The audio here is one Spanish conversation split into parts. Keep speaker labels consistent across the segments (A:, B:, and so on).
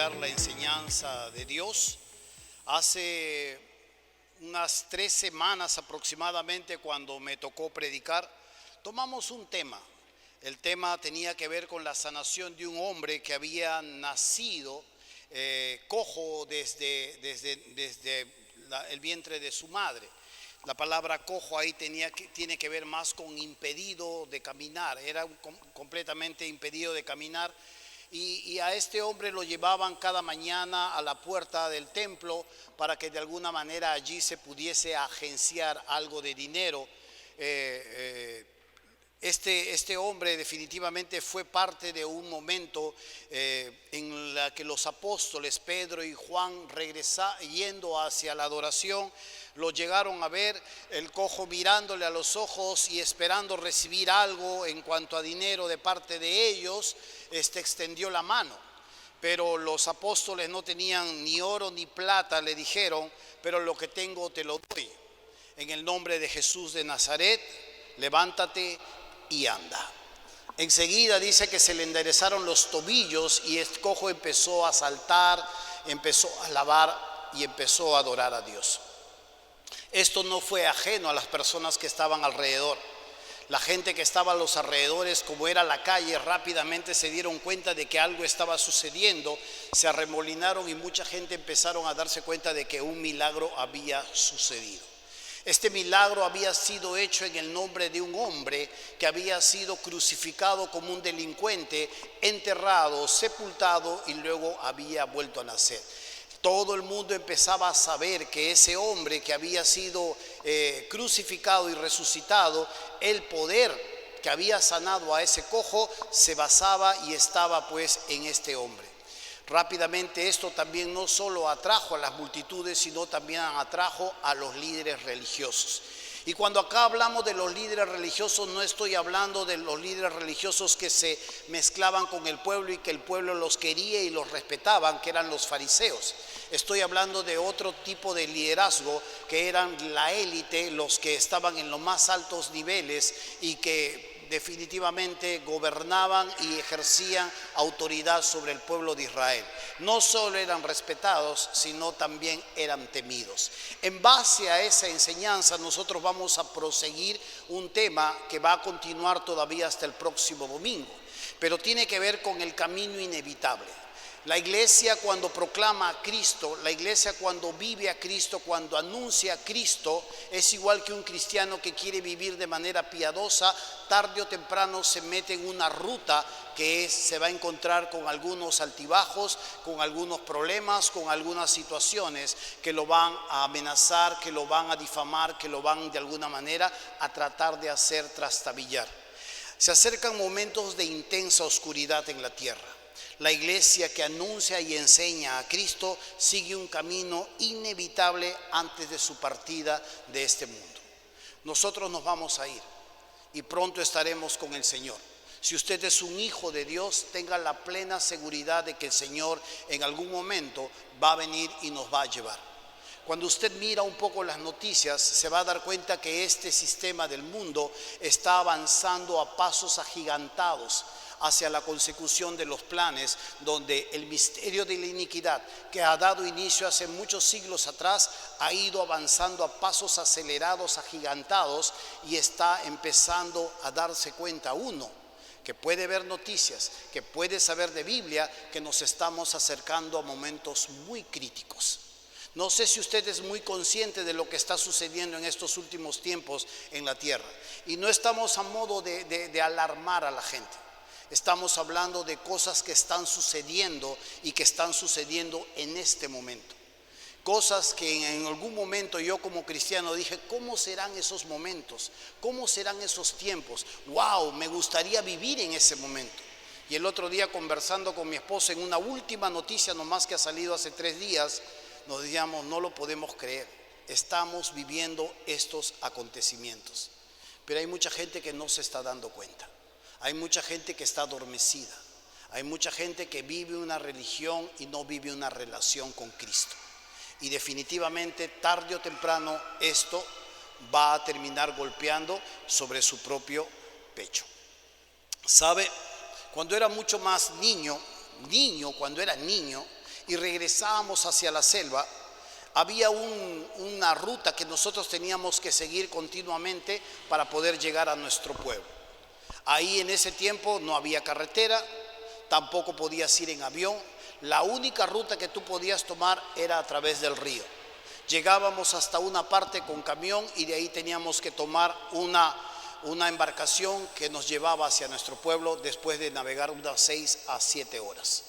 A: desarrollar la enseñanza de Dios. Hace unas 3 semanas aproximadamente, cuando me tocó predicar, tomamos un tema. El tema tenía que ver con la sanación de un hombre que había nacido cojo desde el vientre de su madre. La palabra cojo ahí tiene que ver más con impedido de caminar, era completamente impedido de caminar. Y a este hombre lo llevaban cada mañana a la puerta del templo para que de alguna manera allí se pudiese agenciar algo de dinero. Este hombre definitivamente fue parte de un momento en la que los apóstoles Pedro y Juan, yendo hacia la adoración, lo llegaron a ver, el cojo mirándole a los ojos y esperando recibir algo en cuanto a dinero de parte de ellos. Extendió la mano, pero los apóstoles no tenían ni oro ni plata. Le dijeron: pero lo que tengo te lo doy. En el nombre de Jesús de Nazaret, levántate y anda. Enseguida dice que se le enderezaron los tobillos y el cojo empezó a saltar, empezó a alabar y empezó a adorar a Dios. Esto no fue ajeno a las personas que estaban alrededor. La gente que estaba a los alrededores, como era la calle, rápidamente se dieron cuenta de que algo estaba sucediendo, se arremolinaron y mucha gente empezaron a darse cuenta de que un milagro había sucedido. Este milagro había sido hecho en el nombre de un hombre que había sido crucificado como un delincuente, enterrado, sepultado y luego había vuelto a nacer. Todo el mundo empezaba a saber que ese hombre que había sido crucificado y resucitado, el poder que había sanado a ese cojo se basaba y estaba pues en este hombre. Rápidamente esto también no solo atrajo a las multitudes, sino también atrajo a los líderes religiosos. Y cuando acá hablamos de los líderes religiosos, no estoy hablando de los líderes religiosos que se mezclaban con el pueblo y que el pueblo los quería y los respetaban, que eran los fariseos. Estoy hablando de otro tipo de liderazgo, que eran la élite, los que estaban en los más altos niveles y que definitivamente gobernaban y ejercían autoridad sobre el pueblo de Israel. No solo eran respetados, sino también eran temidos. En base a esa enseñanza, nosotros vamos a proseguir un tema que va a continuar todavía hasta el próximo domingo, pero tiene que ver con el camino inevitable. La iglesia, cuando proclama a Cristo, la iglesia cuando vive a Cristo, cuando anuncia a Cristo, es igual que un cristiano que quiere vivir de manera piadosa. Tarde o temprano se mete en una ruta que se va a encontrar con algunos altibajos, con algunos problemas, con algunas situaciones que lo van a amenazar, que lo van a difamar, que lo van de alguna manera a tratar de hacer trastabillar. Se acercan momentos de intensa oscuridad en la tierra. La iglesia que anuncia y enseña a Cristo sigue un camino inevitable antes de su partida de este mundo. Nosotros nos vamos a ir y pronto estaremos con el Señor. Si usted es un hijo de Dios, tenga la plena seguridad de que el Señor en algún momento va a venir y nos va a llevar. Cuando usted mira un poco las noticias, se va a dar cuenta que este sistema del mundo está avanzando a pasos agigantados hacia la consecución de los planes, donde el misterio de la iniquidad, que ha dado inicio hace muchos siglos atrás, ha ido avanzando a pasos acelerados, agigantados, y está empezando a darse cuenta uno, que puede ver noticias, que puede saber de Biblia, que nos estamos acercando a momentos muy críticos. No sé si usted es muy consciente de lo que está sucediendo en estos últimos tiempos en la tierra. Y no estamos a modo de alarmar a la gente. Estamos hablando de cosas que están sucediendo y que están sucediendo en este momento. Cosas que en algún momento yo como cristiano dije: ¿cómo serán esos momentos? ¿Cómo serán esos tiempos? ¡Wow! Me gustaría vivir en ese momento. Y el otro día, conversando con mi esposa en una última noticia nomás que ha salido hace 3 días, nos decíamos: no lo podemos creer, estamos viviendo estos acontecimientos. Pero hay mucha gente que no se está dando cuenta. Hay mucha gente que está adormecida. Hay mucha gente que vive una religión y no vive una relación con Cristo. Y definitivamente, tarde o temprano, esto va a terminar golpeando sobre su propio pecho. ¿Sabe? Cuando era mucho más cuando era niño, y regresábamos hacia la selva, había una ruta que nosotros teníamos que seguir continuamente para poder llegar a nuestro pueblo. Ahí en ese tiempo no había carretera, tampoco podías ir en avión. La única ruta que tú podías tomar era a través del río. Llegábamos hasta una parte con camión y de ahí teníamos que tomar una embarcación que nos llevaba hacia nuestro pueblo después de navegar unas 6 a 7 horas.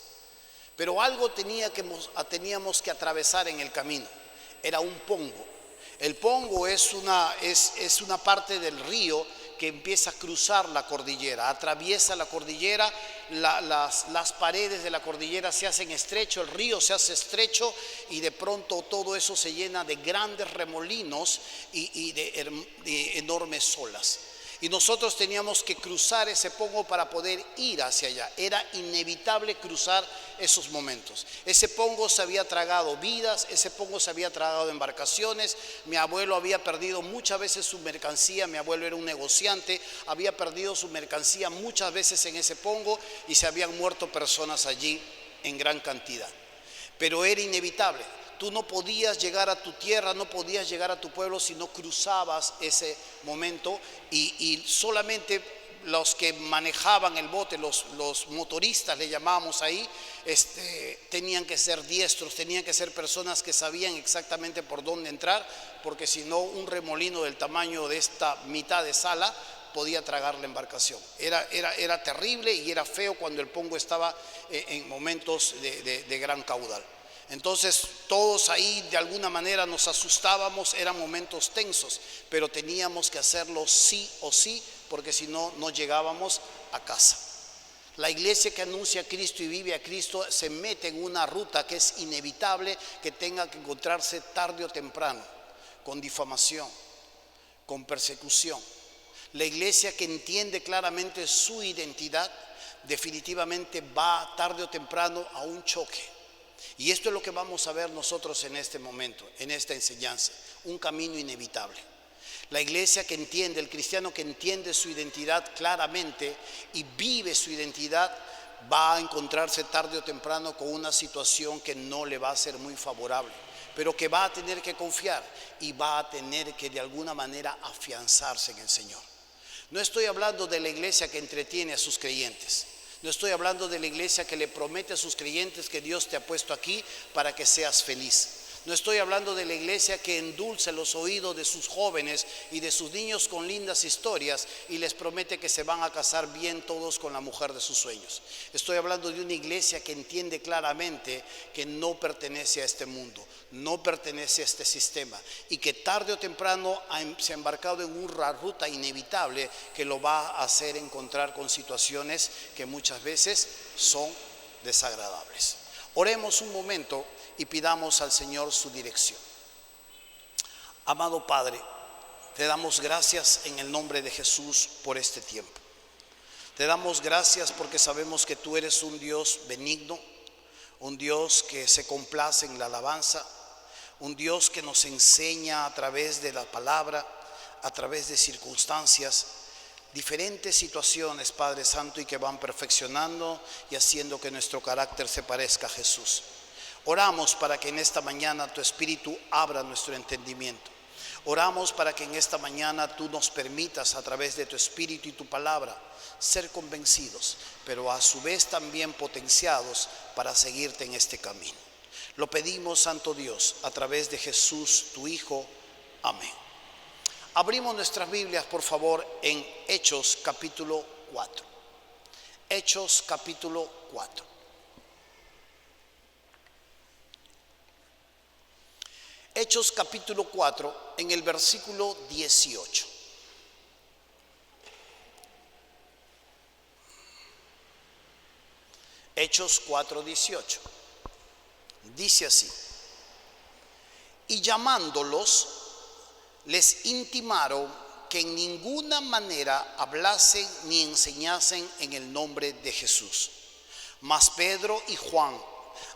A: Pero algo teníamos que atravesar en el camino. Era un pongo. El pongo es una parte del río que empieza a cruzar la cordillera, atraviesa la cordillera, las paredes de la cordillera se hacen estrecho, el río se hace estrecho y de pronto todo eso se llena de grandes remolinos y de enormes olas. Y nosotros teníamos que cruzar ese pongo para poder ir hacia allá. Era inevitable cruzar esos momentos. Ese pongo se había tragado vidas, ese pongo se había tragado embarcaciones. Mi abuelo había perdido muchas veces su mercancía, mi abuelo era un negociante, había perdido su mercancía muchas veces en ese pongo y se habían muerto personas allí en gran cantidad. Pero era inevitable. Tú no podías llegar a tu tierra, no podías llegar a tu pueblo si no cruzabas ese momento y solamente los que manejaban el bote, los motoristas le llamábamos ahí, tenían que ser diestros, tenían que ser personas que sabían exactamente por dónde entrar, porque si no un remolino del tamaño de esta mitad de sala podía tragar la embarcación. Era terrible y era feo cuando el pongo estaba en momentos de gran caudal. Entonces todos ahí de alguna manera nos asustábamos, eran momentos tensos, pero teníamos que hacerlo sí o sí, porque si no, no llegábamos a casa. La iglesia que anuncia a Cristo y vive a Cristo se mete en una ruta que es inevitable que tenga que encontrarse tarde o temprano con difamación, con persecución. La iglesia que entiende claramente su identidad definitivamente va tarde o temprano a un choque. Y esto es lo que vamos a ver nosotros en este momento, en esta enseñanza, un camino inevitable. La iglesia que entiende, el cristiano que entiende su identidad claramente y vive su identidad, va a encontrarse tarde o temprano con una situación que no le va a ser muy favorable, pero que va a tener que confiar y va a tener que de alguna manera afianzarse en el Señor. No estoy hablando de la iglesia que entretiene a sus creyentes. No estoy hablando de la iglesia que le promete a sus creyentes que Dios te ha puesto aquí para que seas feliz. No estoy hablando de la iglesia que endulce los oídos de sus jóvenes y de sus niños con lindas historias y les promete que se van a casar bien todos con la mujer de sus sueños. Estoy hablando de una iglesia que entiende claramente que no pertenece a este mundo, no pertenece a este sistema y que tarde o temprano se ha embarcado en una ruta inevitable que lo va a hacer encontrar con situaciones que muchas veces son desagradables. Oremos un momento y pidamos al Señor su dirección. Amado Padre, te damos gracias en el nombre de Jesús por este tiempo. Te damos gracias porque sabemos que tú eres un Dios benigno, un Dios que se complace en la alabanza, un Dios que nos enseña a través de la palabra, a través de circunstancias, diferentes situaciones, Padre Santo, y que van perfeccionando y haciendo que nuestro carácter se parezca a Jesús. Oramos para que en esta mañana tu Espíritu abra nuestro entendimiento. Oramos para que en esta mañana tú nos permitas a través de tu Espíritu y tu palabra ser convencidos, pero a su vez también potenciados para seguirte en este camino. Lo pedimos, Santo Dios, a través de Jesús, tu Hijo. Amén. Abrimos nuestras Biblias, por favor, en Hechos capítulo 4. Hechos capítulo 4. Hechos capítulo 4, en el versículo 18. Hechos 4, 18. Dice así: y llamándolos, les intimaron que en ninguna manera hablasen ni enseñasen en el nombre de Jesús. Mas Pedro y Juan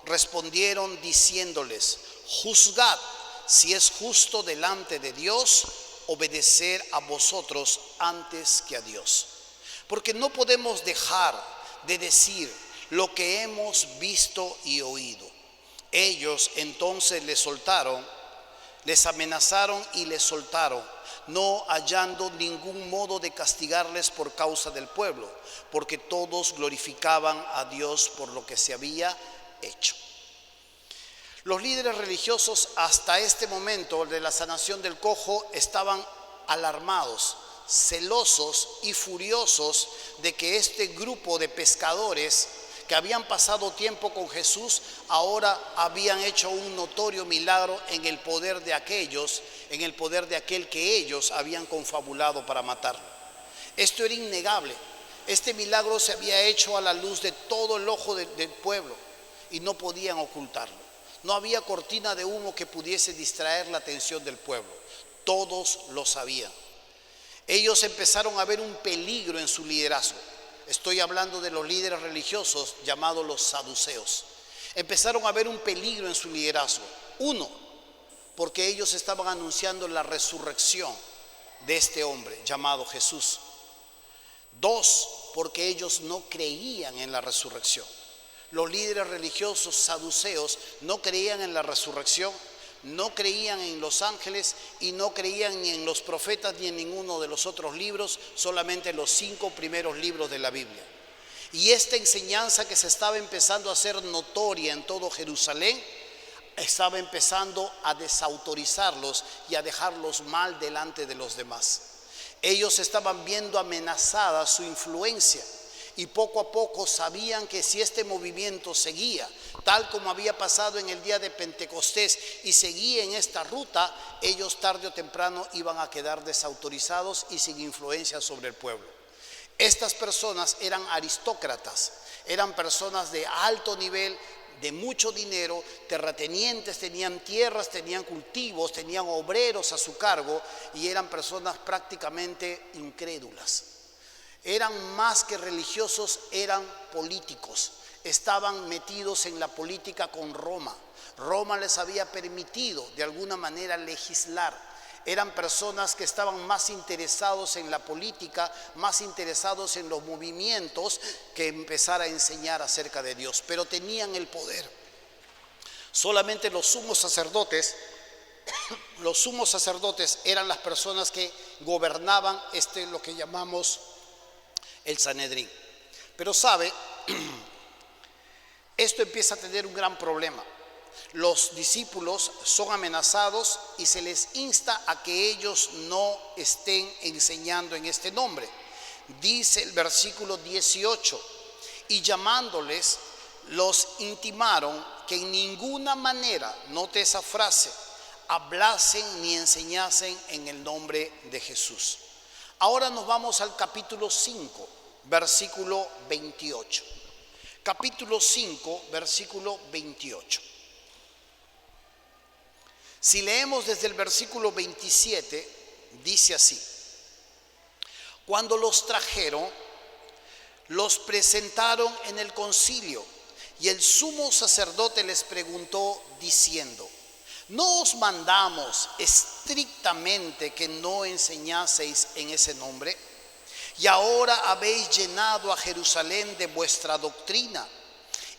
A: respondieron diciéndoles: juzgad si es justo delante de Dios obedecer a vosotros antes que a Dios. Porque no podemos dejar de decir lo que hemos visto y oído. Ellos entonces les amenazaron y les soltaron, no hallando ningún modo de castigarles por causa del pueblo, porque todos glorificaban a Dios por lo que se había hecho. Los líderes religiosos hasta este momento de la sanación del cojo estaban alarmados, celosos y furiosos de que este grupo de pescadores que habían pasado tiempo con Jesús ahora habían hecho un notorio milagro en el poder de aquellos, en el poder de aquel que ellos habían confabulado para matarlo. Esto era innegable. Este milagro se había hecho a la luz de todo el ojo del pueblo y no podían ocultarlo. No había cortina de humo que pudiese distraer la atención del pueblo. Todos lo sabían. Ellos empezaron a ver un peligro en su liderazgo. Estoy hablando de los líderes religiosos llamados los saduceos. Empezaron a ver un peligro en su liderazgo. Uno, porque ellos estaban anunciando la resurrección de este hombre llamado Jesús. Dos, porque ellos no creían en la resurrección. Los líderes religiosos saduceos no creían en la resurrección, no creían en los ángeles y no creían ni en los profetas ni en ninguno de los otros libros, solamente en los 5 primeros libros de la Biblia. Y esta enseñanza que se estaba empezando a hacer notoria en todo Jerusalén, estaba empezando a desautorizarlos y a dejarlos mal delante de los demás. Ellos estaban viendo amenazada su influencia. Y poco a poco sabían que si este movimiento seguía, tal como había pasado en el día de Pentecostés, y seguía en esta ruta, ellos tarde o temprano iban a quedar desautorizados y sin influencia sobre el pueblo. Estas personas eran aristócratas, eran personas de alto nivel, de mucho dinero, terratenientes, tenían tierras, tenían cultivos, tenían obreros a su cargo y eran personas prácticamente incrédulas. Eran más que religiosos, eran políticos. Estaban metidos en la política con Roma. Roma les había permitido de alguna manera legislar. Eran personas que estaban más interesados en la política, más interesados en los movimientos que empezar a enseñar acerca de Dios. Pero tenían el poder. Solamente los sumos sacerdotes eran las personas que gobernaban lo que llamamos el Sanedrín. Pero sabe, esto empieza a tener un gran problema. Los discípulos son amenazados y se les insta a que ellos no estén enseñando en este nombre. Dice el versículo 18, y llamándoles los intimaron que en ninguna manera, note esa frase, hablasen ni enseñasen en el nombre de Jesús. Ahora nos vamos al capítulo 5, versículo 28. Capítulo 5, versículo 28. Si leemos desde el versículo 27, dice así: cuando los trajeron, los presentaron en el concilio, y el sumo sacerdote les preguntó diciendo: ¿no os mandamos estrictamente que no enseñaseis en ese nombre? Y ahora habéis llenado a Jerusalén de vuestra doctrina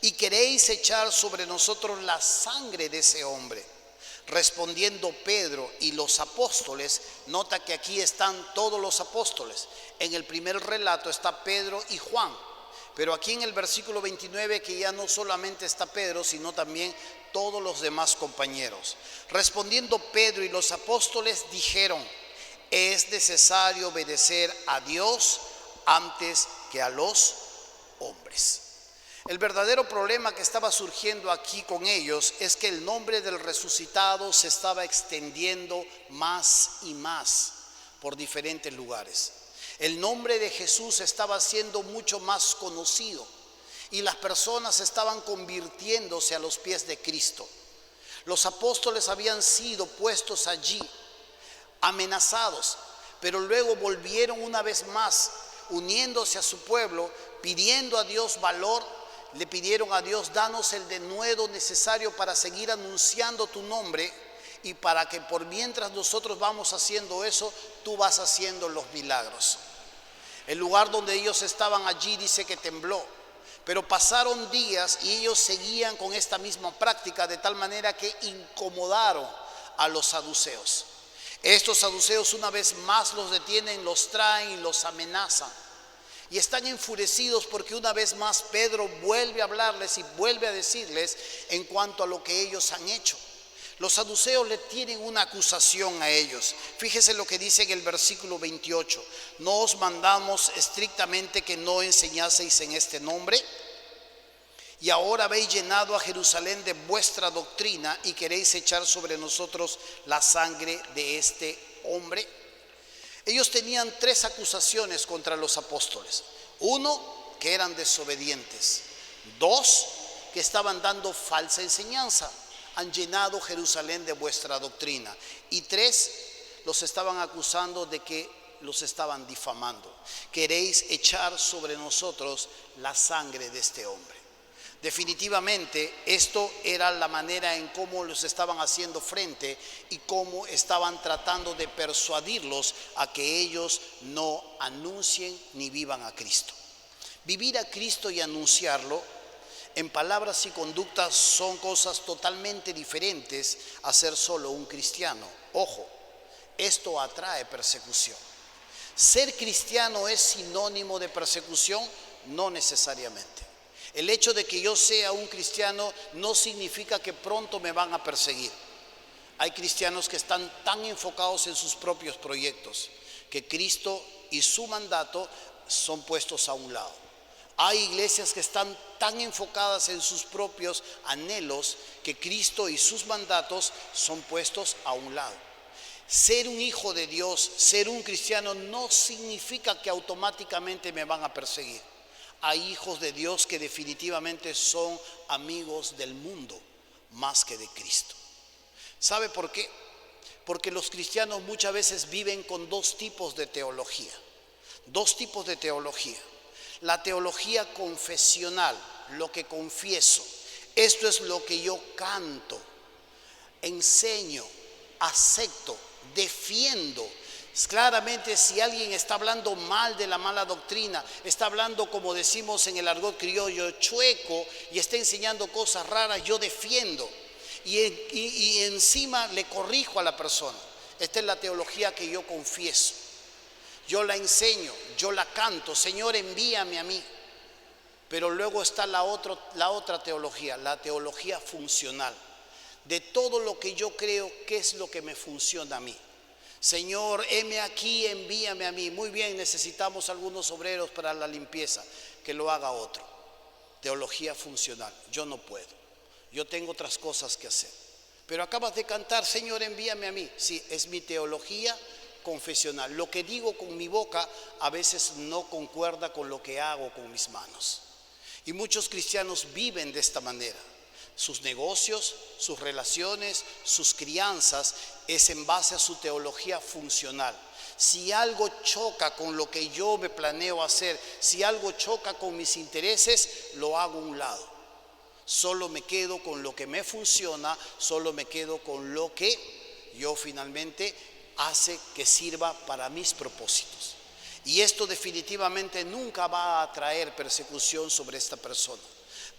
A: y queréis echar sobre nosotros la sangre de ese hombre. Respondiendo Pedro y los apóstoles, nota que aquí están todos los apóstoles. En el primer relato está Pedro y Juan, pero aquí en el versículo 29 que ya no solamente está Pedro, sino también todos los demás compañeros. Respondiendo Pedro y los apóstoles dijeron: es necesario obedecer a Dios antes que a los hombres. El verdadero problema que estaba surgiendo aquí con ellos es que el nombre del resucitado se estaba extendiendo más y más por diferentes lugares. El nombre de Jesús estaba siendo mucho más conocido y las personas estaban convirtiéndose a los pies de Cristo. Los apóstoles habían sido puestos allí, amenazados, pero luego volvieron una vez más, uniéndose a su pueblo, pidiendo a Dios valor. Le pidieron a Dios: danos el denuedo necesario para seguir anunciando tu nombre, y para que por mientras nosotros vamos haciendo eso, tú vas haciendo los milagros. El lugar donde ellos estaban allí dice que tembló, Pero pasaron días y ellos seguían con esta misma práctica, de tal manera que incomodaron a los saduceos. Estos saduceos una vez más los detienen, los traen y los amenazan. Y están enfurecidos porque una vez más Pedro vuelve a hablarles y vuelve a decirles en cuanto a lo que ellos han hecho. Los saduceos le tienen una acusación a ellos. Fíjese lo que dice en el versículo 28. ¿No os mandamos estrictamente que no enseñaseis en este nombre? Y ahora habéis llenado a Jerusalén de vuestra doctrina y queréis echar sobre nosotros la sangre de este hombre. Ellos tenían 3 acusaciones contra los apóstoles. 1, que eran desobedientes. 2, que estaban dando falsa enseñanza. Han llenado Jerusalén de vuestra doctrina. Y 3, los estaban acusando de que los estaban difamando. Queréis echar sobre nosotros la sangre de este hombre. Definitivamente esto era la manera en cómo los estaban haciendo frente y cómo estaban tratando de persuadirlos a que ellos no anuncien ni vivan a Cristo. Vivir a Cristo y anunciarlo en palabras y conductas son cosas totalmente diferentes a ser solo un cristiano. Ojo, esto atrae persecución. ¿Ser cristiano es sinónimo de persecución? No necesariamente. El hecho de que yo sea un cristiano no significa que pronto me van a perseguir. Hay cristianos que están tan enfocados en sus propios proyectos que Cristo y su mandato son puestos a un lado. Hay iglesias que están tan enfocadas en sus propios anhelos que Cristo y sus mandatos son puestos a un lado. Ser un hijo de Dios, ser un cristiano no significa que automáticamente me van a perseguir. Hay hijos de Dios que definitivamente son amigos del mundo más que de Cristo. ¿Sabe por qué? Porque los cristianos muchas veces viven con 2 tipos de teología. 2 tipos de teología. La teología confesional, lo que confieso. Esto es lo que yo canto, enseño, acepto, defiendo. Claramente, si alguien está hablando mal de la mala doctrina, está hablando, como decimos en el argot criollo, chueco, y está enseñando cosas raras, yo defiendo y encima le corrijo a la persona. Esta es la teología que yo confieso. Yo la enseño, yo la canto, Señor, envíame a mí. Pero luego está la otra teología, la teología funcional. De todo lo que yo creo, ¿qué es lo que me funciona a mí? Señor, heme aquí, envíame a mí. Muy bien, necesitamos algunos obreros para la limpieza, que lo haga otro. Teología funcional, yo no puedo. Yo tengo otras cosas que hacer. Pero acabas de cantar, Señor, envíame a mí. Sí, es mi teología confesional. Lo que digo con mi boca a veces no concuerda con lo que hago con mis manos. Y muchos cristianos viven de esta manera. Sus negocios, sus relaciones, sus crianzas es en base a su teología funcional. Si algo choca con lo que yo me planeo hacer, si algo choca con mis intereses, lo hago a un lado. Solo me quedo con lo que me funciona, solo me quedo con lo que yo finalmente hace que sirva para mis propósitos. Y esto definitivamente nunca va a traer persecución sobre esta persona.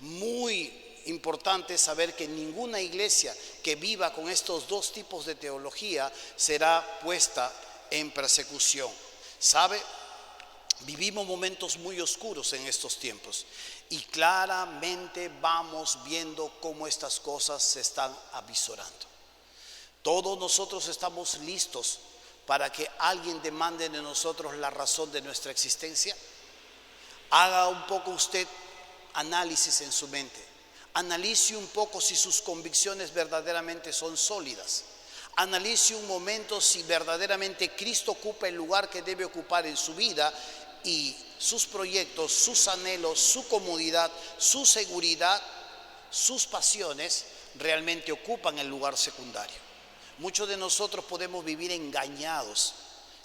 A: Muy importante saber que ninguna iglesia que viva con estos 2 tipos de teología será puesta en persecución. ¿Sabe? Vivimos momentos muy oscuros en estos tiempos y claramente vamos viendo cómo estas cosas se están avisorando. Todos nosotros estamos listos para que alguien demande de nosotros la razón de nuestra existencia. Haga un poco usted análisis en su mente. Analice un poco si sus convicciones verdaderamente son sólidas. Analice un momento si verdaderamente Cristo ocupa el lugar que debe ocupar en su vida y sus proyectos, sus anhelos, su comodidad, su seguridad, sus pasiones realmente ocupan el lugar secundario. Muchos de nosotros podemos vivir engañados,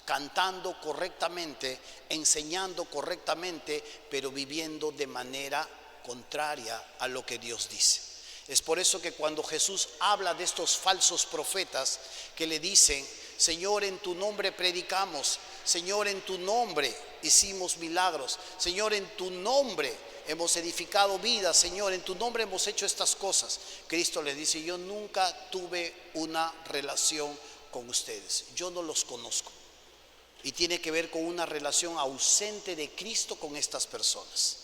A: cantando correctamente, enseñando correctamente, pero viviendo de manera contraria a lo que Dios dice. Es por eso que cuando Jesús habla de estos falsos profetas que le dicen, Señor, en tu nombre predicamos, Señor, en tu nombre hicimos milagros. Señor, en tu nombre hemos edificado vidas. Señor, en tu nombre hemos hecho estas cosas. Cristo les dice: yo nunca tuve una relación con ustedes, yo no los conozco. Y tiene que ver con una relación ausente de Cristo con estas personas.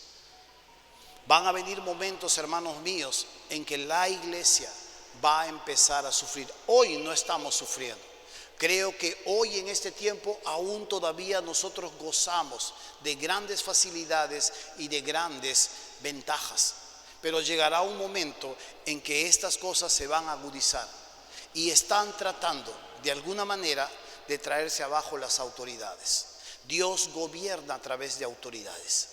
A: Van a venir momentos, hermanos míos, en que la iglesia va a empezar a sufrir. Hoy no estamos sufriendo. Creo que hoy, en este tiempo, aún todavía nosotros gozamos de grandes facilidades y de grandes ventajas. Pero llegará un momento en que estas cosas se van a agudizar y están tratando de alguna manera de traerse abajo las autoridades. Dios gobierna a través de autoridades.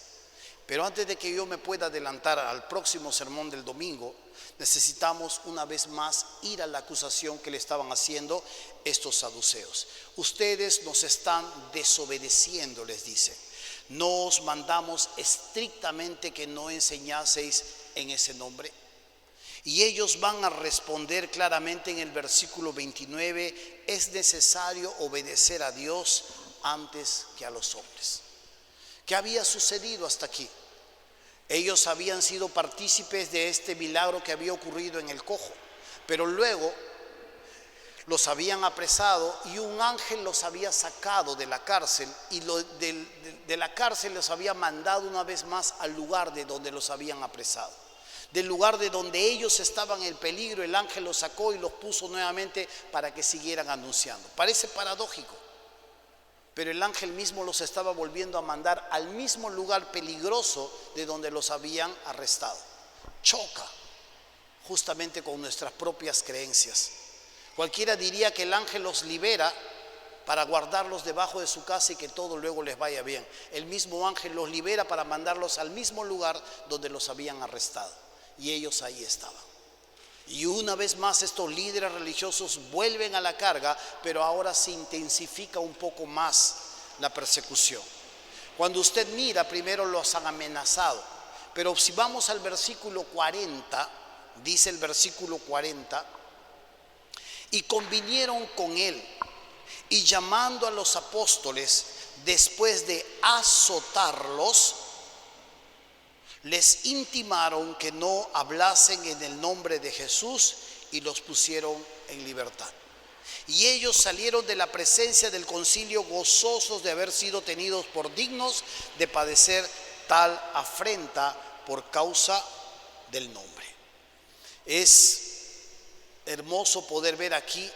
A: Pero antes de que yo me pueda adelantar al próximo sermón del domingo, necesitamos una vez más ir a la acusación que le estaban haciendo estos saduceos. Ustedes nos están desobedeciendo, les dice. No os mandamos estrictamente que no enseñaseis en ese nombre. Y ellos van a responder claramente en el versículo 29: es necesario obedecer a Dios antes que a los hombres. ¿Qué había sucedido hasta aquí? Ellos habían sido partícipes de este milagro que había ocurrido en el cojo, pero luego los habían apresado y un ángel los había sacado de la cárcel y de la cárcel los había mandado una vez más al lugar de donde los habían apresado. Del lugar de donde ellos estaban en peligro, el ángel los sacó y los puso nuevamente para que siguieran anunciando. Parece paradójico, pero el ángel mismo los estaba volviendo a mandar al mismo lugar peligroso de donde los habían arrestado. Choca justamente con nuestras propias creencias. Cualquiera diría que el ángel los libera para guardarlos debajo de su casa y que todo luego les vaya bien. El mismo ángel los libera para mandarlos al mismo lugar donde los habían arrestado. Y ellos ahí estaban. Y una vez más estos líderes religiosos vuelven a la carga, pero ahora se intensifica un poco más la persecución. Cuando usted mira, primero los han amenazado, pero si vamos al versículo 40, dice el versículo 40: y convinieron con él, y llamando a los apóstoles, después de azotarlos, les intimaron que no hablasen en el nombre de Jesús y los pusieron en libertad. Y ellos salieron de la presencia del concilio gozosos de haber sido tenidos por dignos de padecer tal afrenta por causa del nombre. Es hermoso poder ver aquí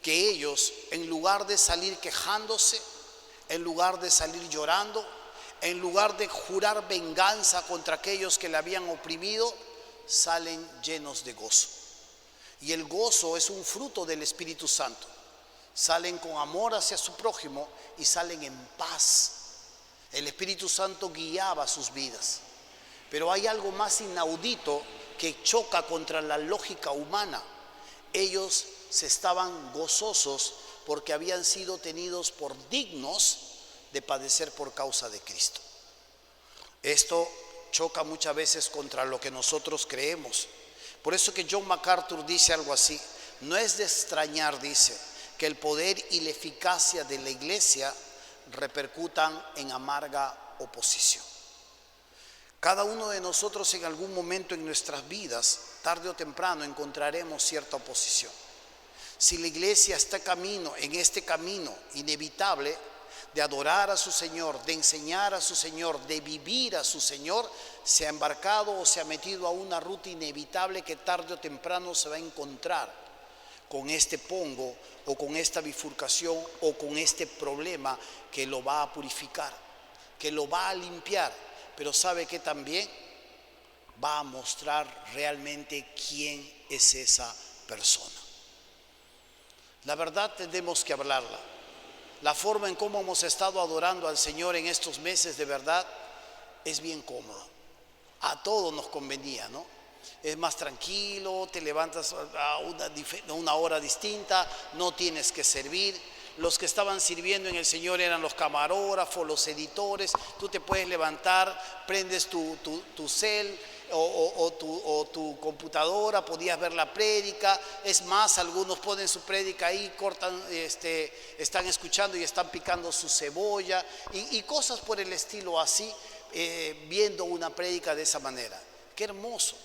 A: que ellos, en lugar de salir quejándose, en lugar de salir llorando, en lugar de jurar venganza contra aquellos que le habían oprimido, salen llenos de gozo. Y el gozo es un fruto del Espíritu Santo. Salen con amor hacia su prójimo y salen en paz. El Espíritu Santo guiaba sus vidas. Pero hay algo más inaudito que choca contra la lógica humana. Ellos se estaban gozosos porque habían sido tenidos por dignos de padecer por causa de Cristo. Esto choca muchas veces contra lo que nosotros creemos. Por eso que John MacArthur dice algo así: no es de extrañar, dice, que el poder y la eficacia de la iglesia repercutan en amarga oposición. Cada uno de nosotros en algún momento en nuestras vidas, tarde o temprano, encontraremos cierta oposición. Si la iglesia está en este camino inevitable de adorar a su Señor, de enseñar a su Señor, de vivir a su Señor, se ha embarcado o se ha metido a una ruta inevitable que tarde o temprano se va a encontrar con este pongo o con esta bifurcación o con este problema que lo va a purificar, que lo va a limpiar, pero sabe que también va a mostrar realmente quién es esa persona. La verdad tenemos que hablarla. La forma en cómo hemos estado adorando al Señor en estos meses, de verdad, es bien cómodo. A todos nos convenía, ¿no? Es más tranquilo, te levantas a una hora distinta, no tienes que servir. Los que estaban sirviendo en el Señor eran los camarógrafos, los editores. Tú te puedes levantar, prendes tu cel o tu computadora, podías ver la prédica. Es más, algunos ponen su prédica ahí, cortan, están escuchando y están picando su cebolla y cosas por el estilo así, viendo una prédica de esa manera. Qué hermoso.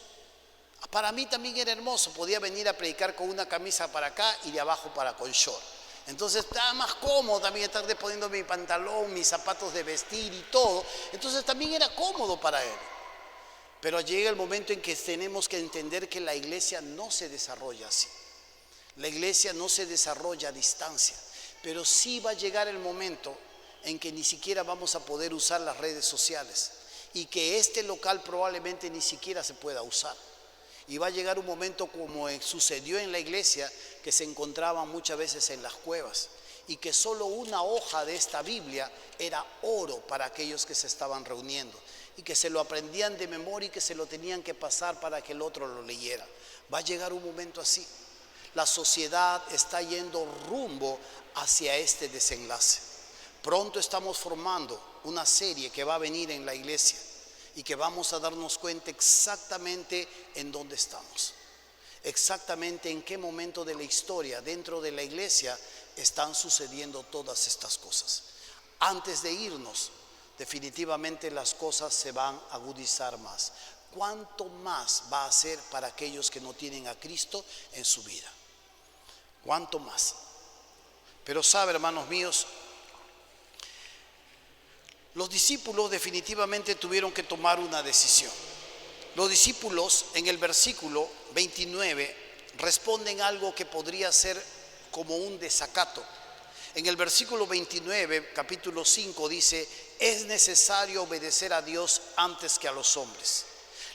A: Para mí también era hermoso, podía venir a predicar con una camisa para acá y de abajo para con short. Entonces estaba más cómodo también estar poniendo mi pantalón, mis zapatos de vestir y todo. Entonces también era cómodo para él. Pero llega el momento en que tenemos que entender que la iglesia no se desarrolla así. La iglesia no se desarrolla a distancia. Pero sí va a llegar el momento en que ni siquiera vamos a poder usar las redes sociales. Y que este local probablemente ni siquiera se pueda usar. Y va a llegar un momento como sucedió en la iglesia, que se encontraban muchas veces en las cuevas y que solo una hoja de esta Biblia era oro para aquellos que se estaban reuniendo y que se lo aprendían de memoria y que se lo tenían que pasar para que el otro lo leyera. Va a llegar un momento así. La sociedad está yendo rumbo hacia este desenlace. Pronto estamos formando una serie que va a venir en la iglesia y que vamos a darnos cuenta exactamente en dónde estamos, exactamente en qué momento de la historia dentro de la iglesia están sucediendo todas estas cosas. Antes de irnos, definitivamente las cosas se van a agudizar más. ¿Cuánto más va a ser para aquellos que no tienen a Cristo en su vida? ¿Cuánto más? Pero sabe, hermanos míos, los discípulos definitivamente tuvieron que tomar una decisión. Los discípulos en el versículo 29 responden algo que podría ser como un desacato. En el versículo 29, capítulo 5 dice: es necesario obedecer a Dios antes que a los hombres.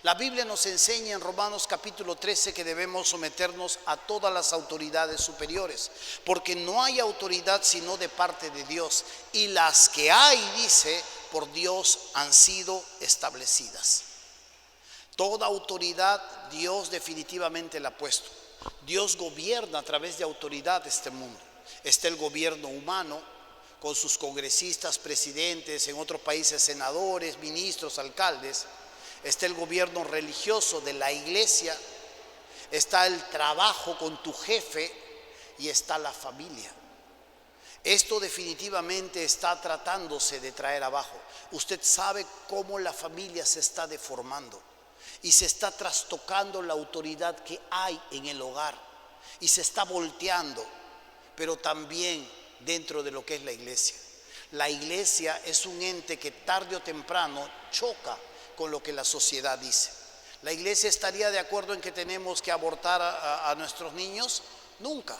A: La Biblia nos enseña en Romanos capítulo 13 que debemos someternos a todas las autoridades superiores, porque no hay autoridad sino de parte de Dios, y las que hay, dice, por Dios han sido establecidas. Toda autoridad Dios definitivamente la ha puesto. Dios gobierna a través de autoridad este mundo. Está el gobierno humano con sus congresistas, presidentes, en otros países senadores, ministros, alcaldes. Está el gobierno religioso de la iglesia, está el trabajo con tu jefe y está la familia. Esto definitivamente está tratándose de traer abajo. Usted sabe cómo la familia se está deformando y se está trastocando la autoridad que hay en el hogar y se está volteando, pero también dentro de lo que es la iglesia. La iglesia es un ente que tarde o temprano choca con lo que la sociedad dice. ¿La iglesia estaría de acuerdo en que tenemos que abortar a nuestros niños? Nunca.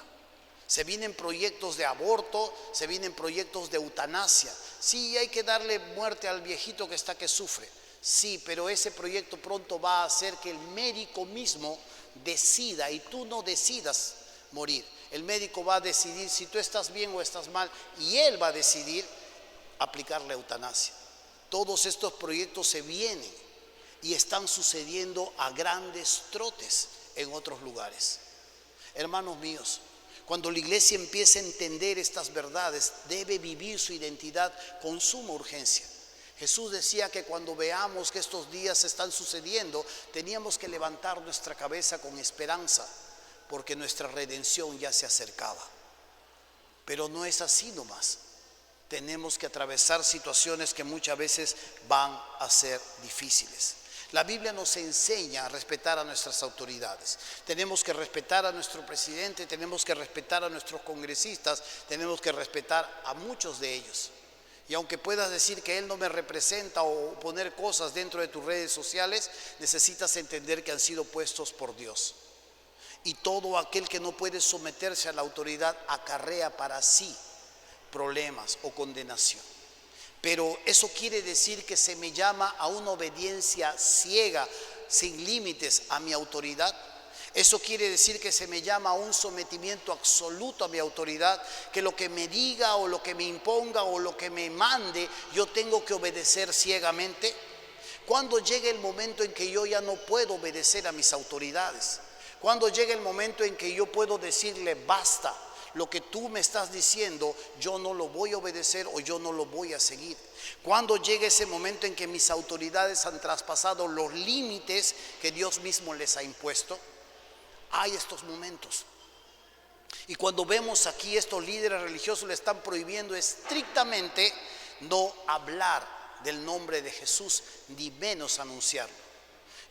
A: Se vienen proyectos de aborto, se vienen proyectos de eutanasia. Sí, hay que darle muerte al viejito que está que sufre. Sí, pero ese proyecto pronto va a hacer que el médico mismo decida y tú no decidas morir. El médico va a decidir si tú estás bien o estás mal y él va a decidir aplicar la eutanasia. Todos estos proyectos se vienen y están sucediendo a grandes trotes en otros lugares. Hermanos míos, cuando la iglesia empiece a entender estas verdades, debe vivir su identidad con suma urgencia. Jesús decía que cuando veamos que estos días están sucediendo, teníamos que levantar nuestra cabeza con esperanza, porque nuestra redención ya se acercaba. Pero no es así nomás. Tenemos que atravesar situaciones que muchas veces van a ser difíciles. La Biblia nos enseña a respetar a nuestras autoridades. Tenemos que respetar a nuestro presidente, tenemos que respetar a nuestros congresistas, tenemos que respetar a muchos de ellos. Y aunque puedas decir que él no me representa o poner cosas dentro de tus redes sociales, necesitas entender que han sido puestos por Dios. Y todo aquel que no puede someterse a la autoridad acarrea para sí problemas o condenación. Pero eso quiere decir que se me llama a una obediencia ciega, sin límites a mi autoridad. Eso quiere decir que se me llama a un sometimiento absoluto a mi autoridad, que lo que me diga o lo que me imponga o lo que me mande, yo tengo que obedecer ciegamente. Cuando llegue el momento en que yo ya no puedo obedecer a mis autoridades, cuando llegue el momento en que yo puedo decirle basta, lo que tú me estás diciendo, yo no lo voy a obedecer o yo no lo voy a seguir. Cuando llegue ese momento en que mis autoridades han traspasado los límites que Dios mismo les ha impuesto, hay estos momentos. Y cuando vemos aquí, estos líderes religiosos le están prohibiendo estrictamente no hablar del nombre de Jesús, ni menos anunciarlo.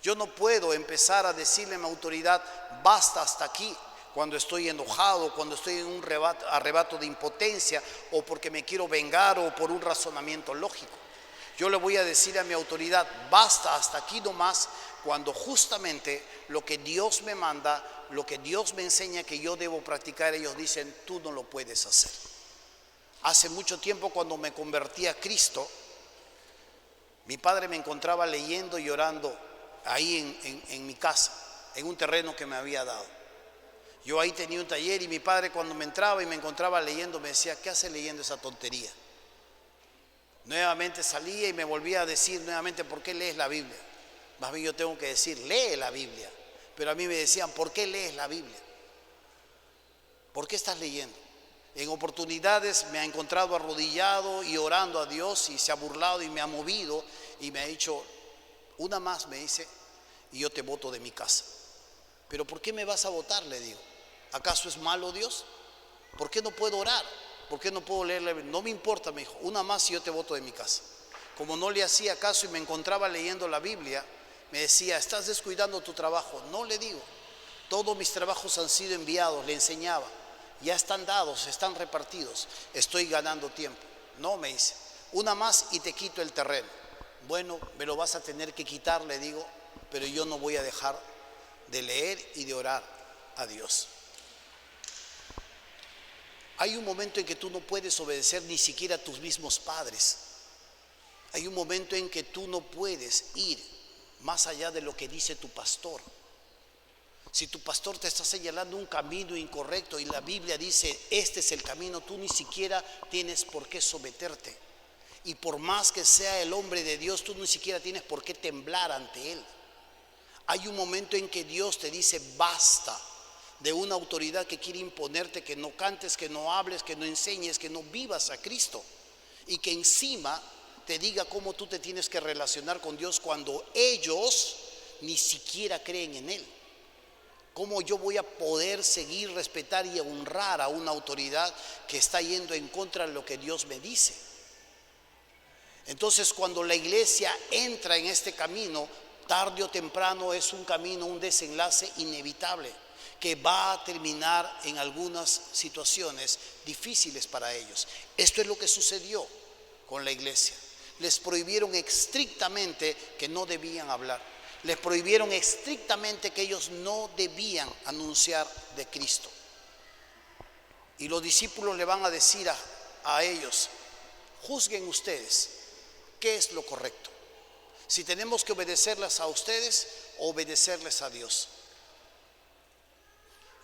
A: Yo no puedo empezar a decirle a mi autoridad, basta hasta aquí, cuando estoy enojado, cuando estoy en un arrebato de impotencia, o porque me quiero vengar, o por un razonamiento lógico. Yo le voy a decir a mi autoridad, basta hasta aquí nomás, cuando justamente lo que Dios me manda, lo que Dios me enseña que yo debo practicar, ellos dicen, tú no lo puedes hacer. Hace mucho tiempo, cuando me convertí a Cristo, mi padre me encontraba leyendo y orando ahí en mi casa, en un terreno que me había dado. Yo ahí tenía un taller y mi padre, cuando me entraba y me encontraba leyendo, me decía, ¿qué hace leyendo esa tontería? Nuevamente salía y me volvía a decir nuevamente, ¿por qué lees la Biblia? Más bien yo tengo que decir, lee la Biblia. Pero a mí me decían, ¿por qué lees la Biblia? ¿Por qué estás leyendo? En oportunidades me ha encontrado arrodillado y orando a Dios, y se ha burlado y me ha movido y me ha dicho, una más, me dice, y yo te boto de mi casa. ¿Pero por qué me vas a botar?, le digo. ¿Acaso es malo Dios? ¿Por qué no puedo orar? ¿Por qué no puedo leer la Biblia? No me importa, me dijo, una más y yo te boto de mi casa. Como no le hacía caso y me encontraba leyendo la Biblia, me decía, estás descuidando tu trabajo. No, le digo, todos mis trabajos han sido enviados, le enseñaba, ya están dados, están repartidos, estoy ganando tiempo. No, me dice, una más y te quito el terreno. Bueno, me lo vas a tener que quitar, le digo, pero yo no voy a dejar de leer y de orar a Dios. Hay un momento en que tú no puedes obedecer ni siquiera a tus mismos padres. Hay un momento en que tú no puedes ir más allá de lo que dice tu pastor. Si tu pastor te está señalando un camino incorrecto y la Biblia dice, este es el camino, tú ni siquiera tienes por qué someterte. Y por más que sea el hombre de Dios, tú ni siquiera tienes por qué temblar ante él. Hay un momento en que Dios te dice, basta de una autoridad que quiere imponerte, que no cantes, que no hables, que no enseñes, que no vivas a Cristo, y que encima te diga cómo tú te tienes que relacionar con Dios cuando ellos ni siquiera creen en Él. ¿Cómo yo voy a poder seguir, respetar y honrar a una autoridad que está yendo en contra de lo que Dios me dice? Entonces, cuando la iglesia entra en este camino, tarde o temprano es un camino, un desenlace inevitable que va a terminar en algunas situaciones difíciles para ellos. Esto es lo que sucedió con la iglesia. Les prohibieron estrictamente que no debían hablar. Les prohibieron estrictamente que ellos no debían anunciar de Cristo. Y los discípulos le van a decir a ellos, juzguen ustedes qué es lo correcto. Si tenemos que obedecerles a ustedes o obedecerles a Dios.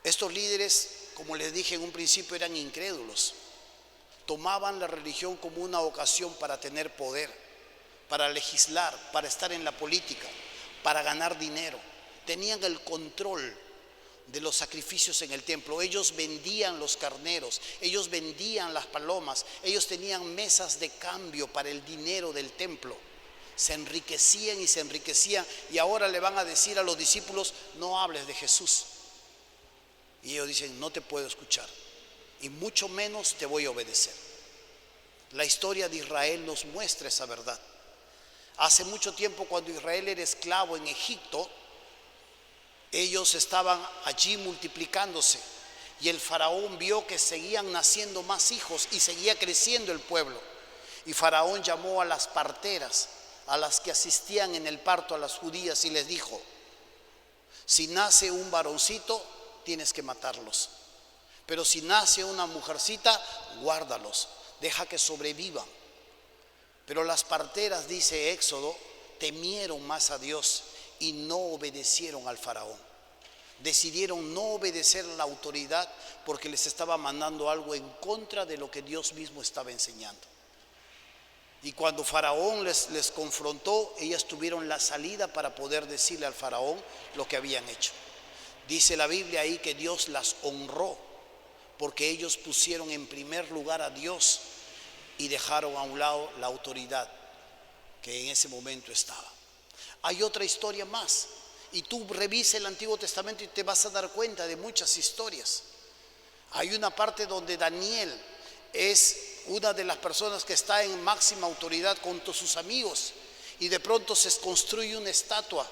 A: Estos líderes, como les dije en un principio, eran incrédulos. Tomaban la religión como una ocasión para tener poder, para legislar, para estar en la política, para ganar dinero. Tenían el control de los sacrificios en el templo. Ellos vendían los carneros, ellos vendían las palomas, ellos tenían mesas de cambio para el dinero del templo. Se enriquecían y se enriquecían, y ahora le van a decir a los discípulos, no hables de Jesús. Y ellos dicen, no te puedo escuchar y mucho menos te voy a obedecer. La historia de Israel nos muestra esa verdad. Hace mucho tiempo, cuando Israel era esclavo en Egipto, ellos estaban allí multiplicándose, y el faraón vio que seguían naciendo más hijos y seguía creciendo el pueblo. Y faraón llamó a las parteras, a las que asistían en el parto, a las judías, y les dijo, si nace un varoncito, tienes que matarlos, pero si nace una mujercita, guárdalos, deja que sobrevivan. Pero las parteras, dice Éxodo, temieron más a Dios y no obedecieron al faraón. Decidieron no obedecer a la autoridad porque les estaba mandando algo en contra de lo que Dios mismo estaba enseñando. Y cuando faraón les confrontó, ellas tuvieron la salida para poder decirle al faraón lo que habían hecho. Dice la Biblia ahí que Dios las honró porque ellos pusieron en primer lugar a Dios y dejaron a un lado la autoridad que en ese momento estaba. Hay otra historia más, y tú revisa el Antiguo Testamento y te vas a dar cuenta de muchas historias. Hay una parte donde Daniel es una de las personas que está en máxima autoridad con todos sus amigos, y de pronto se construye una estatua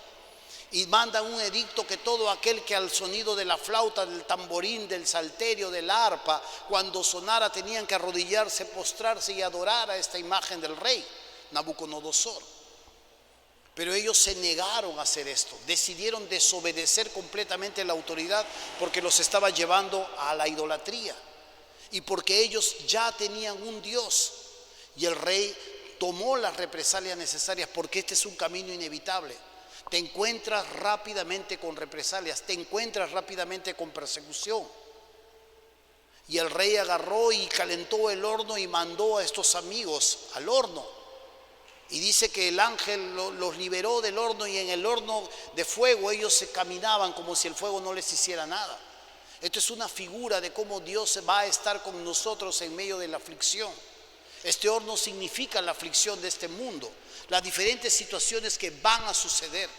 A: y mandan un edicto que todo aquel que al sonido de la flauta, del tamborín, del salterio, del arpa, cuando sonara tenían que arrodillarse, postrarse y adorar a esta imagen del rey Nabucodonosor. Pero ellos se negaron a hacer esto, decidieron desobedecer completamente la autoridad porque los estaba llevando a la idolatría y porque ellos ya tenían un Dios, y el rey tomó las represalias necesarias, porque este es un camino inevitable. Te encuentras rápidamente con represalias, te encuentras rápidamente con persecución. Y el rey agarró y calentó el horno y mandó a estos amigos al horno. Y dice que el ángel los liberó del horno, y en el horno de fuego ellos se caminaban como si el fuego no les hiciera nada. Esto es una figura de cómo Dios va a estar con nosotros en medio de la aflicción. Este horno significa la aflicción de este mundo, las diferentes situaciones que van a suceder,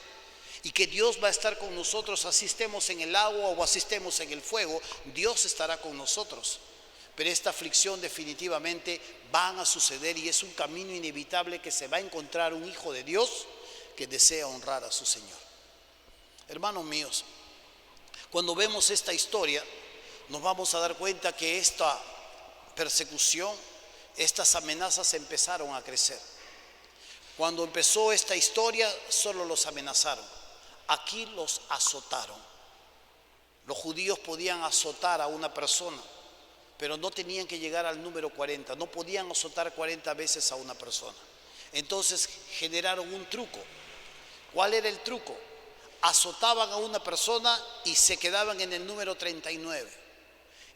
A: y que Dios va a estar con nosotros, así estemos en el agua o así estemos en el fuego, Dios estará con nosotros. Pero esta aflicción definitivamente van a suceder, y es un camino inevitable que se va a encontrar un hijo de Dios que desea honrar a su Señor. Hermanos míos, cuando vemos esta historia, nos vamos a dar cuenta que esta persecución, estas amenazas empezaron a crecer. Cuando empezó esta historia, solo los amenazaron. Aquí los azotaron. Los judíos podían azotar a una persona, pero no tenían que llegar al número 40. No podían azotar 40 veces a una persona. Entonces generaron un truco. ¿Cuál era el truco? Azotaban a una persona y se quedaban en el número 39.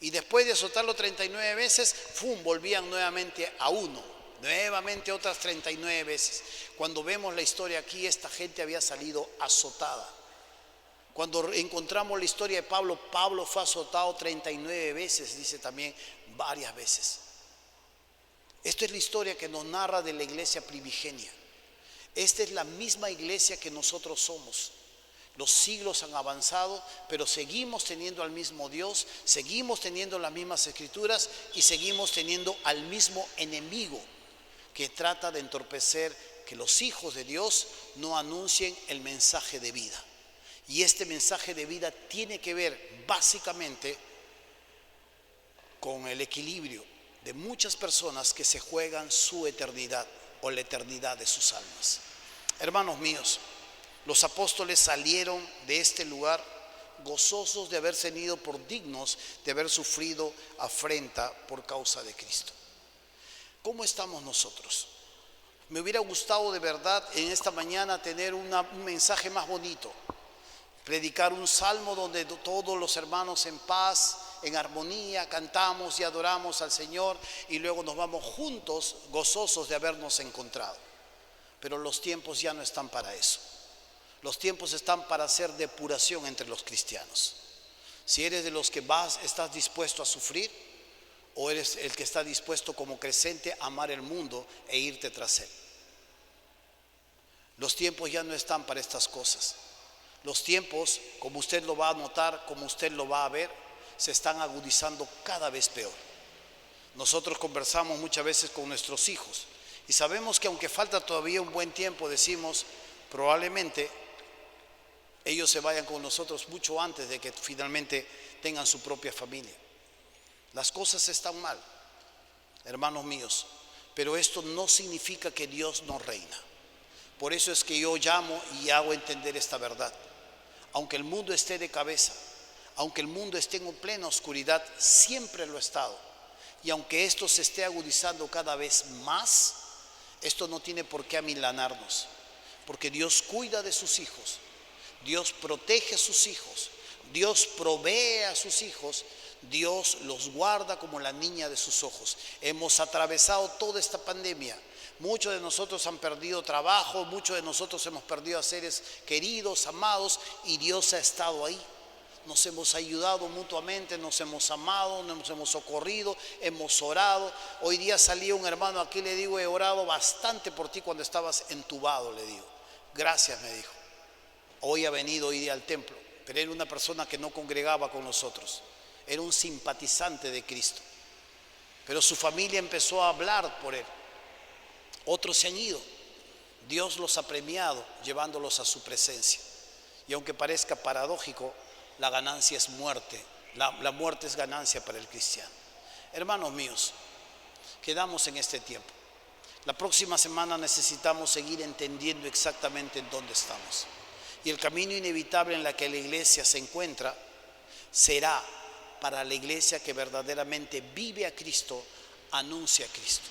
A: Y después de azotarlo 39 veces, volvían nuevamente a uno. Nuevamente otras 39 veces. Cuando vemos la historia aquí, esta gente había salido azotada. Cuando encontramos la historia de Pablo, Pablo fue azotado 39 veces, dice también varias veces. Esta es la historia que nos narra de la iglesia primigenia. Esta es la misma iglesia que nosotros somos. Los siglos han avanzado, pero seguimos teniendo al mismo Dios, seguimos teniendo las mismas escrituras y seguimos teniendo al mismo enemigo que trata de entorpecer que los hijos de Dios no anuncien el mensaje de vida. Y este mensaje de vida tiene que ver básicamente con el equilibrio de muchas personas que se juegan su eternidad o la eternidad de sus almas. Hermanos míos, los apóstoles salieron de este lugar gozosos de haber tenido por dignos de haber sufrido afrenta por causa de Cristo. ¿Cómo estamos nosotros? Me hubiera gustado de verdad en esta mañana tener un mensaje más bonito, predicar un salmo donde todos los hermanos en paz, en armonía, cantamos y adoramos al Señor, y luego nos vamos juntos gozosos de habernos encontrado. Pero los tiempos ya no están para eso. Los tiempos están para hacer depuración entre los cristianos. Si eres de los que estás dispuesto a sufrir, o eres el que está dispuesto como creyente a amar el mundo e irte tras él. Los tiempos ya no están para estas cosas. Los tiempos, como usted lo va a notar, como usted lo va a ver, se están agudizando cada vez peor. Nosotros conversamos muchas veces con nuestros hijos y sabemos que aunque falta todavía un buen tiempo, decimos, probablemente ellos se vayan con nosotros mucho antes de que finalmente tengan su propia familia. Las cosas están mal, hermanos míos, pero esto no significa que Dios no reina. Por eso es que yo llamo y hago entender esta verdad. Aunque el mundo esté de cabeza, aunque el mundo esté en plena oscuridad, siempre lo ha estado. Y aunque esto se esté agudizando cada vez más, esto no tiene por qué amilanarnos, porque Dios cuida de sus hijos, Dios protege a sus hijos, Dios provee a sus hijos, Dios los guarda como la niña de sus ojos. Hemos atravesado toda esta pandemia. Muchos de nosotros han perdido trabajo, muchos de nosotros hemos perdido a seres queridos, amados, y Dios ha estado ahí. nos hemos ayudado mutuamente, nos hemos amado, nos hemos socorrido, hemos orado. Hoy día salía un hermano aquí, le digo, he orado bastante por ti cuando estabas entubado, le digo. Gracias, me dijo. Hoy ha venido hoy día al templo, pero era una persona que no congregaba con nosotros, era un simpatizante de Cristo, pero su familia empezó a hablar por él. Otros se han ido, Dios los ha premiado llevándolos a su presencia. Y aunque parezca paradójico, la ganancia es muerte, la muerte es ganancia para el cristiano. Hermanos míos, quedamos en este tiempo. La próxima semana necesitamos seguir entendiendo exactamente en dónde estamos. Y el camino inevitable en la que la iglesia se encuentra será para la iglesia que verdaderamente vive a Cristo, anuncia a Cristo.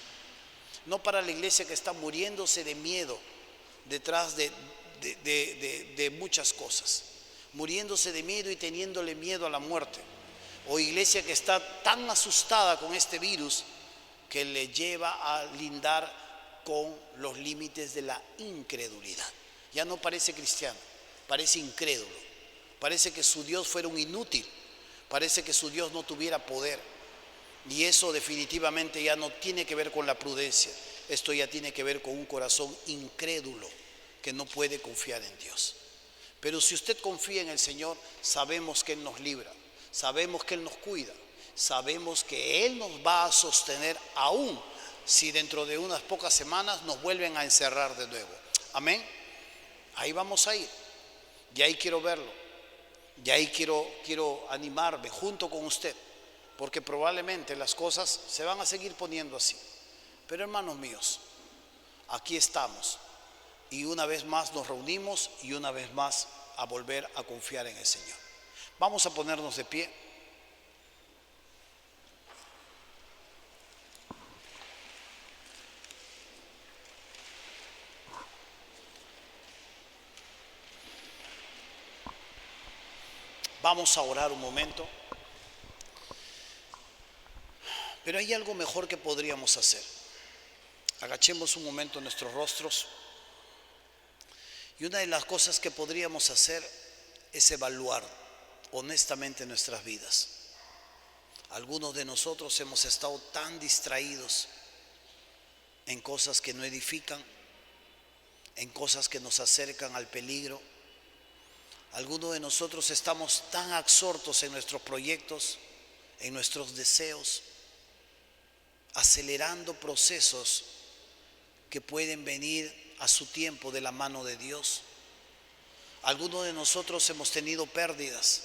A: No para la iglesia que está muriéndose de miedo detrás de muchas cosas, muriéndose de miedo y teniéndole miedo a la muerte. O iglesia que está tan asustada con este virus que le lleva a lindar con los límites de la incredulidad. Ya no parece cristiano, parece incrédulo, parece que su Dios fuera un inútil, parece que su Dios no tuviera poder. Y eso definitivamente ya no tiene que ver con la prudencia, esto ya tiene que ver con un corazón incrédulo que no puede confiar en Dios. Pero si usted confía en el Señor, sabemos que Él nos libra, sabemos que Él nos cuida, sabemos que Él nos va a sostener aún si dentro de unas pocas semanas nos vuelven a encerrar de nuevo. Amén. Ahí vamos a ir. Y ahí quiero verlo. Y ahí quiero animarme junto con usted, porque probablemente las cosas se van a seguir poniendo así. Pero hermanos míos, aquí estamos. Y una vez más nos reunimos y una vez más a volver a confiar en el Señor. Vamos a ponernos de pie. Vamos a orar un momento. Pero hay algo mejor que podríamos hacer. Agachemos un momento nuestros rostros. Y una de las cosas que podríamos hacer es evaluar honestamente nuestras vidas. Algunos de nosotros hemos estado tan distraídos en cosas que no edifican, en cosas que nos acercan al peligro. Algunos de nosotros estamos tan absortos en nuestros proyectos, en nuestros deseos, acelerando procesos que pueden venir a su tiempo de la mano de Dios. Algunos de nosotros hemos tenido pérdidas,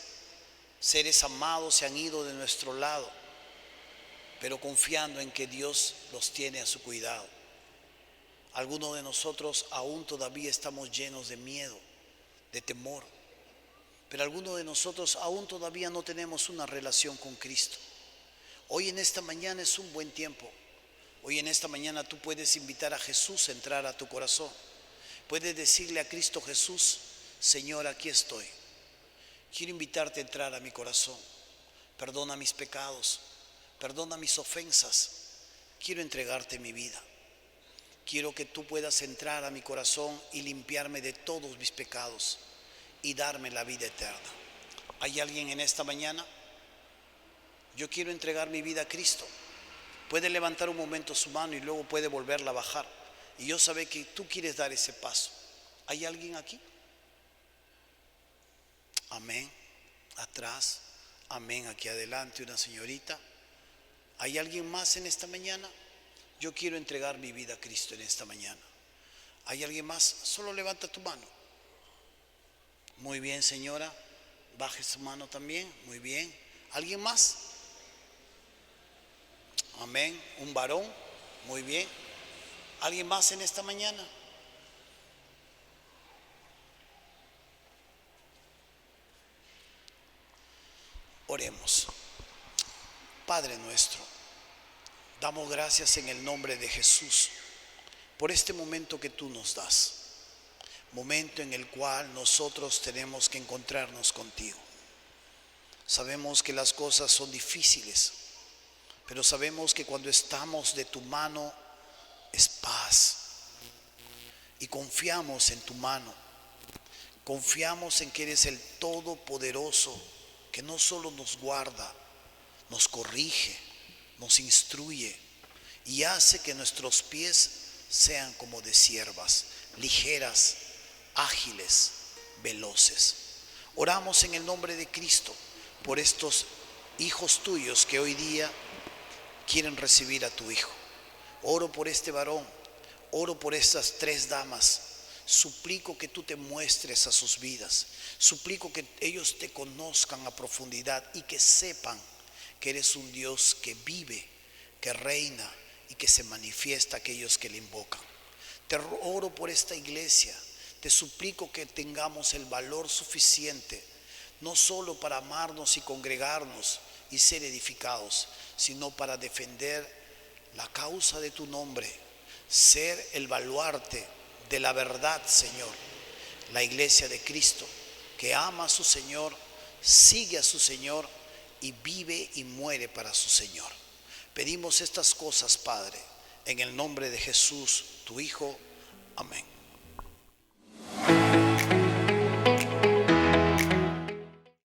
A: seres amados se han ido de nuestro lado, pero confiando en que Dios los tiene a su cuidado. Algunos de nosotros aún todavía estamos llenos de miedo, de temor, pero algunos de nosotros aún todavía no tenemos una relación con Cristo. Hoy en esta mañana es un buen tiempo. Hoy en esta mañana tú puedes invitar a Jesús a entrar a tu corazón. Puedes decirle a Cristo Jesús: Señor, aquí estoy. Quiero invitarte a entrar a mi corazón. Perdona mis pecados, perdona mis ofensas. Quiero entregarte mi vida. Quiero que tú puedas entrar a mi corazón y limpiarme de todos mis pecados y darme la vida eterna. ¿Hay alguien en esta mañana? Yo quiero entregar mi vida a Cristo. Puede levantar un momento su mano y luego puede volverla a bajar. Y yo sé que tú quieres dar ese paso. ¿Hay alguien aquí? Amén. Atrás. Amén. Aquí adelante una señorita. ¿Hay alguien más en esta mañana? Yo quiero entregar mi vida a Cristo en esta mañana. ¿Hay alguien más? Solo levanta tu mano. Muy bien, señora. Baje su mano también. Muy bien. ¿Alguien más? Amén. Un varón. Muy bien. ¿Alguien más en esta mañana? Oremos. Padre nuestro, damos gracias en el nombre de Jesús por este momento que tú nos das. Momento en el cual nosotros tenemos que encontrarnos contigo. Sabemos que las cosas son difíciles, pero sabemos que cuando estamos de tu mano es paz. Y confiamos en tu mano. Confiamos en que eres el Todopoderoso, que no solo nos guarda, nos corrige, nos instruye y hace que nuestros pies sean como de ciervas, ligeras, ágiles, veloces. Oramos en el nombre de Cristo por estos hijos tuyos que hoy día quieren recibir a tu Hijo. Oro por este varón, oro por estas 3 damas. Suplico que tú te muestres a sus vidas. Suplico que ellos te conozcan a profundidad y que sepan que eres un Dios que vive, que reina y que se manifiesta a aquellos que le invocan. Te oro por esta iglesia. Te suplico que tengamos el valor suficiente, no solo para amarnos y congregarnos y ser edificados, sino para defender la causa de tu nombre, ser el baluarte de la verdad, Señor. La iglesia de Cristo, que ama a su Señor, sigue a su Señor y vive y muere para su Señor. Pedimos estas cosas, Padre, en el nombre de Jesús, tu Hijo. Amén.